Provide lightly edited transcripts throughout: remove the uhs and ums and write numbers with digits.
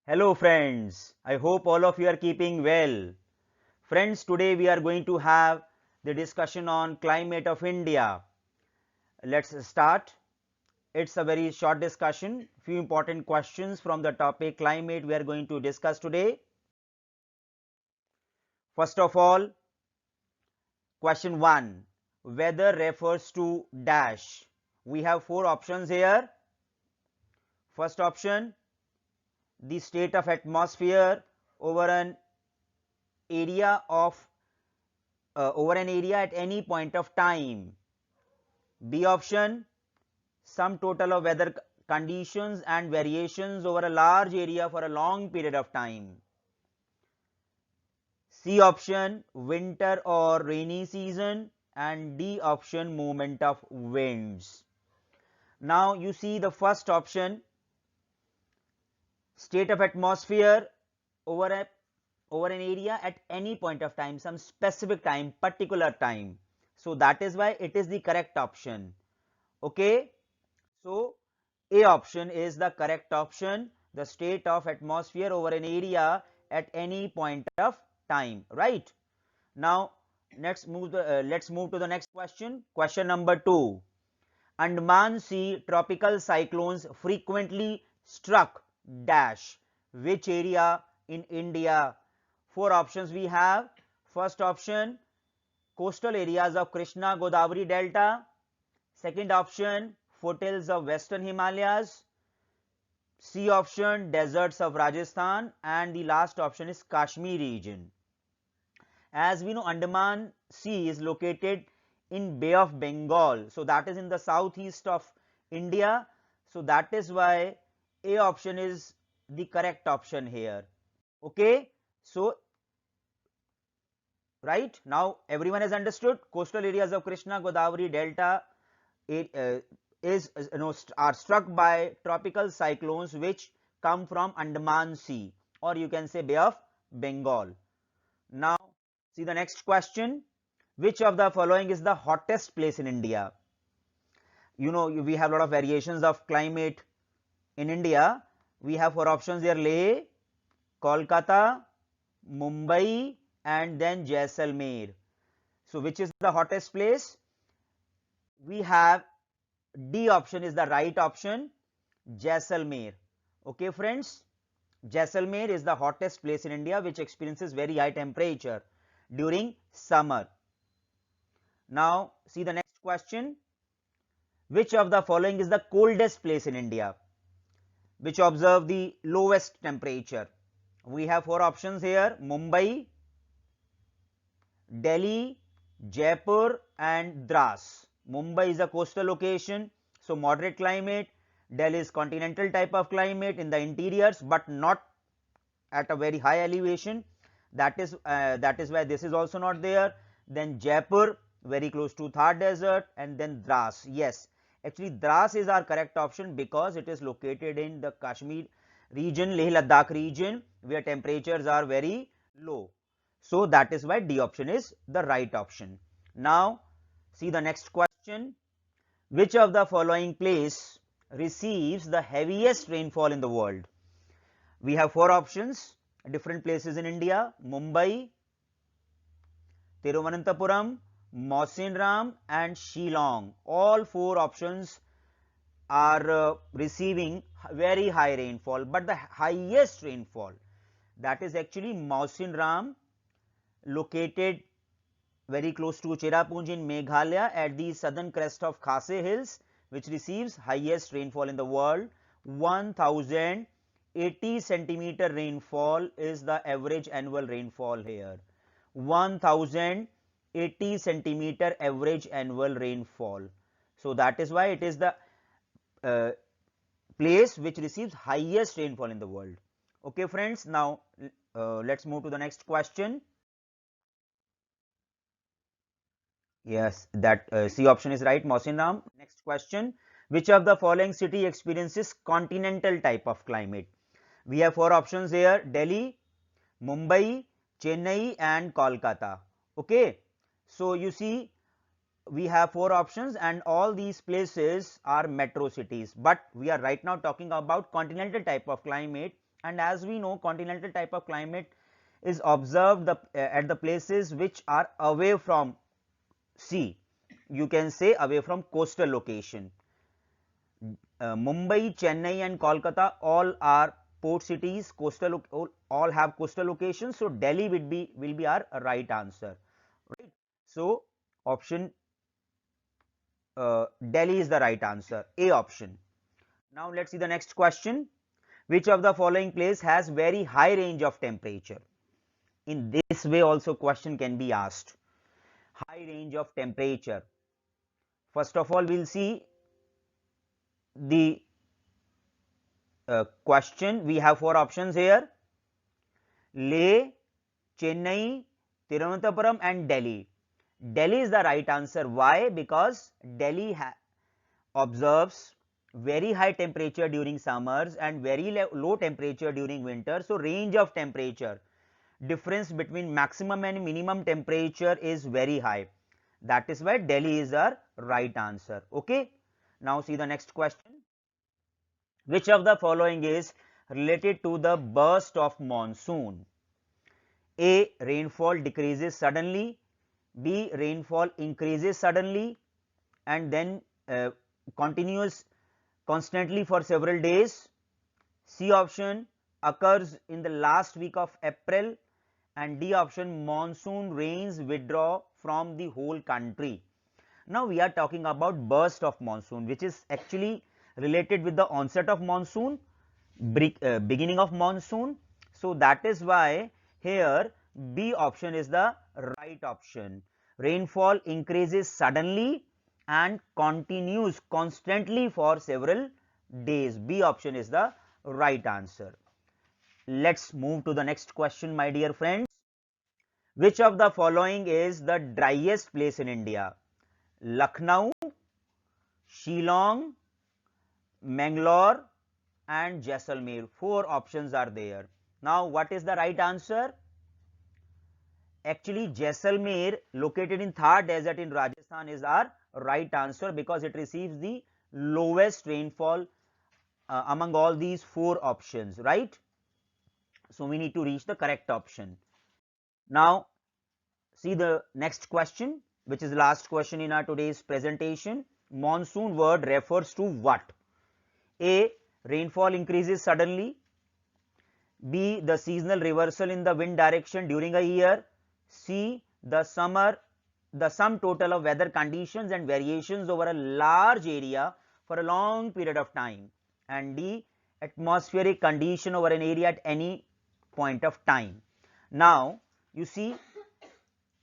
Hello friends, I hope all of you are keeping well. Friends, today we are going to have the discussion on climate of India. Let's start. It's a very short discussion. Few important questions from the topic climate we are going to discuss today. First of all, question 1. Weather refers to dash. We have four options here. First option, the state of atmosphere over an area at any point of time. B option, sum total of weather conditions and variations over a large area for a long period of time. C option, winter or rainy season, and D option, movement of winds. Now you see the first option, state of atmosphere over an area at any point of time, some specific time, particular time. So that is why it is the correct option. Okay, so A option is the correct option, the state of atmosphere over an area at any point of time, right? Now let's move to the next question. Question number 2. Andaman Sea tropical cyclones frequently struck dash which area in India? Four options we have. First option, coastal areas of Krishna Godavari Delta. Second option, foothills of Western Himalayas. C option, deserts of Rajasthan, and the last option is Kashmir region. As we know, Andaman Sea is located in Bay of Bengal, so that is in the southeast of India. So that is why A option is the correct option here. Okay, so right now everyone has understood coastal areas of Krishna Godavari Delta are struck by tropical cyclones which come from Andaman Sea, or you can say Bay of Bengal. Now see the next question. Which of the following is the hottest place in India? You know, we have a lot of variations of climate in India. We have four options here: Leh, Kolkata, Mumbai, and then Jaisalmer. So which is the hottest place? We have D option is the right option, Jaisalmer. Okay friends, Jaisalmer is the hottest place in India which experiences very high temperature during summer. Now see the next question. Which of the following is the coldest place in India which observe the lowest temperature? We have four options here: Mumbai, Delhi, Jaipur, and Dras. Mumbai is a coastal location, so moderate climate. Delhi is continental type of climate in the interiors, but not at a very high elevation. That is why this is also not there. Then Jaipur, very close to Thar Desert, and then Dras. Yes, actually Dras is our correct option because it is located in the Kashmir region, Leh Ladakh region, where temperatures are very low. So that is why D option is the right option. Now see the next question. Which of the following place receives the heaviest rainfall in the world? We have four options, different places in India: Mumbai, Thiruvananthapuram, Mausinram, and Shillong. All four options are receiving very high rainfall, but the highest rainfall, that is actually Mausinram, located very close to Cherrapunji in Meghalaya at the southern crest of Khase Hills, which receives highest rainfall in the world. 1080 centimeter rainfall is the average annual rainfall here. 1080 centimeter average annual rainfall. So that is why it is the place which receives highest rainfall in the world. Okay friends, now let's move to the next question. Yes, that C option is right, Mausinram. Next question. Which of the following city experiences continental type of climate? We have four options here: Delhi, Mumbai, Chennai, and Kolkata. Okay, so you see we have four options and all these places are metro cities, but we are right now talking about continental type of climate, and as we know, continental type of climate is observed at the places which are away from sea, you can say away from coastal location. Mumbai, Chennai and Kolkata all are port cities, coastal all have coastal locations, so Delhi will be our right answer, right? So option Delhi is the right answer, A option. Now let's see the next question. Which of the following place has very high range of temperature? In this way also question can be asked. High range of temperature. First of all, we'll see the question. We have four options here: Leh, Chennai, Tirunelveli and Delhi. Delhi is the right answer. Why? Because Delhi observes very high temperature during summers and very low temperature during winter. So range of temperature, difference between maximum and minimum temperature is very high. That is why Delhi is our right answer. Okay. Now see the next question. Which of the following is related to the burst of monsoon? A. Rainfall decreases suddenly. B. Rainfall increases suddenly and then continues constantly for several days. C option, occurs in the last week of April, and D option, monsoon rains withdraw from the whole country. Now we are talking about burst of monsoon, which is actually related with the onset of monsoon, beginning of monsoon. So that is why here B option is the right option. Rainfall increases suddenly and continues constantly for several days. B option is the right answer. Let's move to the next question, my dear friends. Which of the following is the driest place in India? Lucknow, Shillong, Mangalore and Jaisalmer. Four options are there. Now what is the right answer? Actually Jaisalmer, located in Thar desert in Rajasthan, is our right answer because it receives the lowest rainfall among all these four options, right? So we need to reach the correct option. Now see the next question, which is the last question in our today's presentation. Monsoon word refers to what? A. Rainfall increases suddenly. B. The seasonal reversal in the wind direction during a year. C. The sum total of weather conditions and variations over a large area for a long period of time. And D. Atmospheric condition over an area at any point of time. Now you see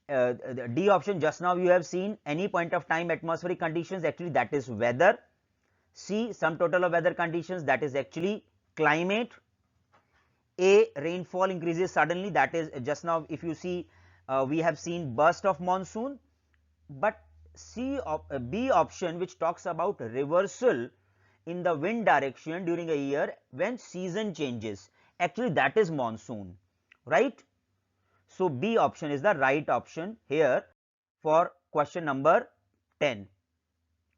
the D option, just now you have seen any point of time atmospheric conditions, actually that is weather. C. Sum total of weather conditions, that is actually climate. A. Rainfall increases suddenly, that is just now if you see we have seen burst of monsoon. But B option, which talks about reversal in the wind direction during a year when season changes, actually that is monsoon, right? So B option is the right option here for question number 10.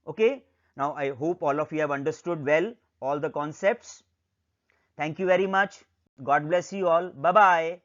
Okay. Now I hope all of you have understood well all the concepts. Thank you very much. God bless you all. Bye bye.